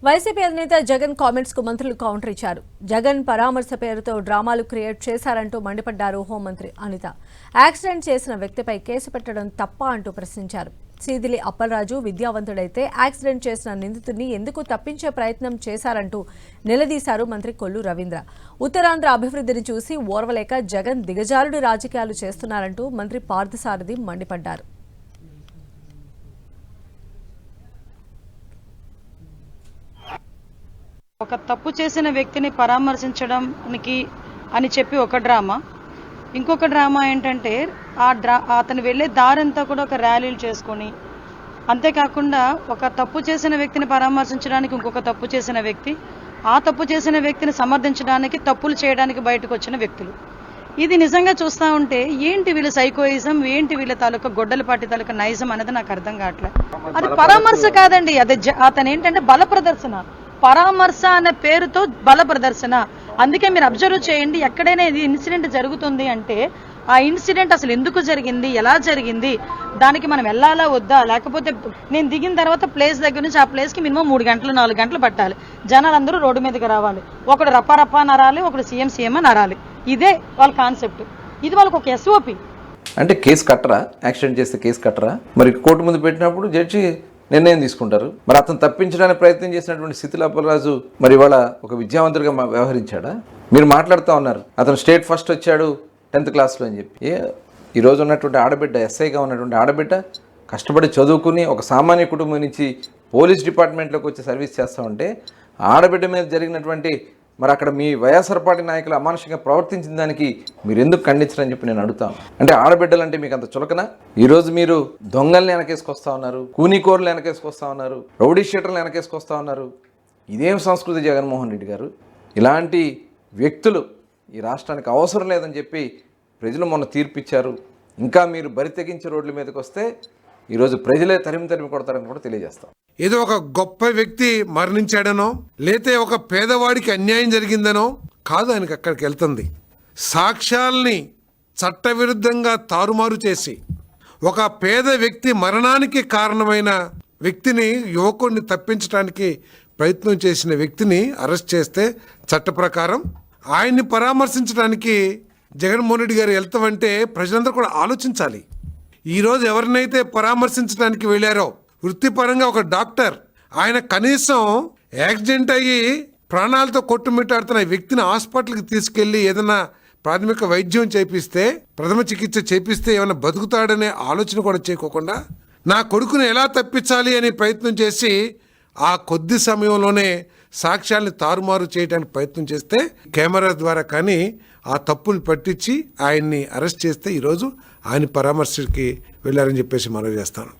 YCP అధినేత Jagan comments కు మంత్రులు కౌంటర్ ఇచ్చారు. జగన్ పరామర్శ పేరుతో డ్రామాలు క్రియేట్ చేశారంటూ మండిపడ్డారు హోంమంత్రి అనిత. యాక్సిడెంట్ చేసిన వ్యక్తిపై కేసు పెట్టడం తప్ప అంటూ ప్రశ్నించారు. సీదిలి అప్పలరాజు విద్యావంతుడైతే యాక్సిడెంట్ చేసిన నిందితుడిని ఎందుకు తప్పించే ప్రయత్నం చేశారంటూ నిలదీశారు మంత్రి కొల్లు రవీంద్ర. ఉత్తరాంధ్ర అభివృద్ధిని చూసి ఓర్వలేక జగన్ దిగజారుడు రాజకీయాలు చేస్తున్నారంటూ మంత్రి పార్థసారథి మండిపడ్డారు. ఒక తప్పు చేసిన వ్యక్తిని పరామర్శించడానికి అని చెప్పి ఒక డ్రామా, ఇంకొక డ్రామా ఏంటంటే అతను వెళ్లే దారంతా కూడా ఒక ర్యాలీలు చేసుకొని, అంతేకాకుండా ఒక తప్పు చేసిన వ్యక్తిని పరామర్శించడానికి ఇంకొక తప్పు చేసిన వ్యక్తి, ఆ తప్పు చేసిన వ్యక్తిని సమర్థించడానికి తప్పులు చేయడానికి బయటకు వచ్చిన వ్యక్తులు. ఇది నిజంగా చూస్తూ ఉంటే ఏంటి వీళ్ళ సైకోయిజం, ఏంటి వీళ్ళ తాలూకా గొడ్డలపాటి తాలూకా నైజం అనేది నాకు అర్థం కావట్లేదు. అది పరామర్శ కాదండి, అది అతను ఏంటంటే బల ప్రదర్శన. పరామర్శ అనే పేరుతో బల ప్రదర్శన. అందుకే మీరు అబ్జర్వ్ చేయండి, ఎక్కడైనా ఇది ఇన్సిడెంట్ జరుగుతుంది అంటే ఆ ఇన్సిడెంట్ అసలు ఎందుకు జరిగింది, ఎలా జరిగింది, దానికి మనం వెళ్ళాలా వద్దా, లేకపోతే నేను దిగిన తర్వాత ప్లేస్ దగ్గర నుంచి ఆ ప్లేస్కి మినిమం 3 గంటలు 4 గంటలు పట్టాలి. జనాలందరూ రోడ్డు మీదకి రావాలి, ఒకడు రప్ప నరాలి, ఒకడు సీఎం నరాలి. ఇదే వాళ్ళ కాన్సెప్ట్. ఇది వాళ్ళకి ఒక ఎస్ఓపి. అంటే కేసు కట్టరా, యాక్సిడెంట్ చేస్తే కేసు కట్టరా? మరి కోర్టు ముందు పెట్టినప్పుడు జడ్జి నిర్ణయం తీసుకుంటారు. మరి అతను తప్పించడానికి ప్రయత్నం చేసినటువంటి సీదిలి అప్పలరాజు మరి ఇవాళ ఒక విద్యావంతుడిగా వ్యవహరించాడా? మీరు మాట్లాడుతూ ఉన్నారు అతను స్టేట్ ఫస్ట్ వచ్చాడు 10th క్లాస్లో అని చెప్పి. ఈరోజు ఉన్నటువంటి ఆడబిడ్డ, ఎస్ఐగా ఉన్నటువంటి ఆడబిడ్డ కష్టపడి చదువుకుని ఒక సామాన్య కుటుంబం నుంచి పోలీస్ డిపార్ట్మెంట్లోకి వచ్చి సర్వీస్ చేస్తూ ఉంటే ఆడబిడ్డ మీద జరిగినటువంటి మరి అక్కడ మీ వైఎస్ఆర్ పార్టీ నాయకులు అమానుషంగా ప్రవర్తించిన దానికి మీరు ఎందుకు ఖండించరని చెప్పి నేను అడుగుతాను. అంటే ఆడబిడ్డలంటే మీకు అంత చులకన? ఈరోజు మీరు దొంగల్ని వెనకేసుకొస్తా ఉన్నారు, కూనీకోర్లు వెనకేసుకొస్తా ఉన్నారు, రౌడీ షీటర్లు వెనకేసుకొస్తా ఉన్నారు. ఇదేం సంస్కృతి జగన్మోహన్ రెడ్డి గారు? ఇలాంటి వ్యక్తులు ఈ రాష్ట్రానికి అవసరం లేదని చెప్పి ప్రజలు మొన్న తీర్పిచ్చారు. ఇంకా మీరు బరి తెగించి రోడ్ల మీదకి వస్తే ఈరోజు ప్రజలే తరిమి కొడతారని కూడా తెలియజేస్తాం. ఏదో ఒక గొప్ప వ్యక్తి మరణించాడనో, లేతే ఒక పేదవాడికి అన్యాయం జరిగిందనో కాదు ఆయనకి అక్కడికి వెళ్తుంది. సాక్ష్యాల్ని చట్టవిరుద్ధంగా తారుమారు చేసి ఒక పేద వ్యక్తి మరణానికి కారణమైన వ్యక్తిని, యువకుడిని తప్పించడానికి ప్రయత్నం చేసిన వ్యక్తిని అరెస్ట్ చేస్తే చట్ట ప్రకారం ఆయన్ని పరామర్శించడానికి జగన్మోహన్ రెడ్డి గారు వెళ్తామంటే ప్రజలందరూ కూడా ఆలోచించాలి. ఈరోజు ఎవరినైతే పరామర్శించడానికి వెళ్ళారో వృత్తిపరంగా ఒక డాక్టర్, ఆయన కనీసం యాక్సిడెంట్ అయ్యి ప్రాణాలతో కొట్టుమిట్టాడుతున్న వ్యక్తిని హాస్పిటల్కి తీసుకెళ్లి ఏదైనా ప్రాథమిక వైద్యం చేపిస్తే, ప్రథమ చికిత్స చేపిస్తే ఏమైనా బతుకుతాడనే ఆలోచన కూడా చేయకోకుండా నా కొడుకుని ఎలా తప్పించాలి అని ప్రయత్నం చేసి ఆ కొద్ది సమయంలోనే సాక్ష్యాల్ని తారుమారు చేయడానికి ప్రయత్నం చేస్తే కెమెరా ద్వారా కానీ ఆ తప్పుని పట్టించి ఆయన్ని అరెస్ట్ చేస్తే ఈరోజు ఆయన పరామర్శకి వెళ్ళారని చెప్పేసి మనవి చేస్తాను.